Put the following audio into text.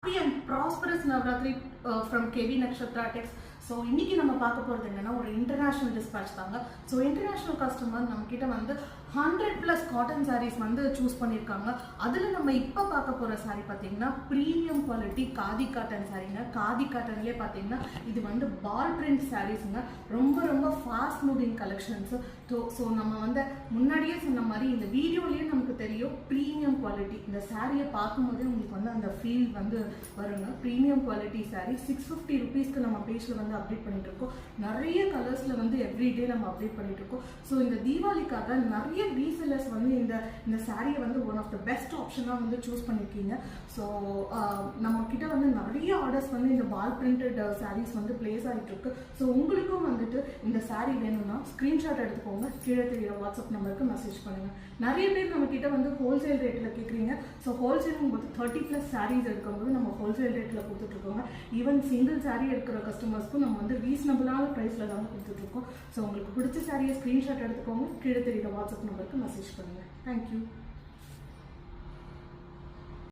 Happy and prosperous Navratri from KV Nakshatra Tex. So இன்றைக்கி நம்ம பார்க்க போகிறது என்னென்னா ஒரு இன்டர்நேஷ்னல் டிஸ்பேச் தாங்க. ஸோ இன்டர்நேஷ்னல் கஸ்டமர் நம்மக்கிட்ட வந்து 100+ காட்டன் சாரீஸ் வந்து சூஸ் பண்ணியிருக்காங்க. அதில் நம்ம இப்போ பார்க்க போகிற சாரீ பார்த்தீங்கன்னா ப்ரீமியம் குவாலிட்டி காதி காட்டன் சாரீங்க. காதி காட்டன்லேயே பார்த்தீங்கன்னா இது வந்து பால் பிரிண்ட் சாரீஸுங்க. ரொம்ப ரொம்ப ஃபாஸ்ட் மூவிங் கலெக்ஷன்ஸு. ஸோ நம்ம வந்து முன்னாடியே சொன்ன மாதிரி இந்த வீடியோலேயே நமக்கு தெரியும் ப்ரீமியம் குவாலிட்டி. இந்த சாரியை பார்க்கும்போதே உங்களுக்கு வந்து அந்த ஃபீல் வந்து வருங்க. ப்ரீமியம் குவாலிட்டி சாரீ 650 ருபீஸ்க்கு நம்ம பேஜில் வந்து அப்டேட் பண்ணிட்டு இருக்கோம். நிறைய கலர்ஸ்ல வந்து எவ்ரிடே நம்ம அப்டேட் பண்ணிட்டு இருக்கோம். ஸோ இந்த தீபாவளிக்காக நிறைய ரீசெல்லர்ஸ் வந்து இந்த சாரியை வந்து ஒன் ஆஃப் த பெஸ்ட் ஆப்ஷனாக வந்து சூஸ் பண்ணியிருக்கீங்க. ஸோ நம்ம கிட்ட வந்து நிறைய ஆர்டர்ஸ் வந்து இந்த பால் பிரிண்டட் சாரீஸ் வந்து பிளேஸ் ஆகிட்டு இருக்கு. ஸோ உங்களுக்கும் வந்துட்டு இந்த சாரீ வேணும்னா ஸ்க்ரீன்ஷாட் எடுத்துக்கோங்க. கீழே தெரியுற வாட்ஸ்அப் நம்பருக்கு மெசேஜ் பண்ணுங்க. நிறைய பேர் நம்ம கிட்ட வந்து ஹோல்சேல் ரேட்டில் கேட்குறீங்க. ஸோ ஹோல்சேலும் போது 30+ சாரீஸ் எடுக்கும்போது நம்ம ஹோல்சேல் ரேட்டில் கொடுத்துட்ருக்கோங்க. ஈவன் சிங்கிள் சாரீ எடுக்கிற கஸ்டமர்ஸ்க்கும் நம்ம வந்து ரீசனபிளான ப்ரைஸில் தான் கொடுத்துட்ருக்கோம். ஸோ உங்களுக்கு பிடிச்ச சாரியை ஸ்க்ரீன்ஷாட் எடுத்துக்கோங்க. கீழே தெரியுற வாட்ஸ்அப் நம்பருக்கு மெசேஜ் பண்ணுங்கள். தேங்க்யூ.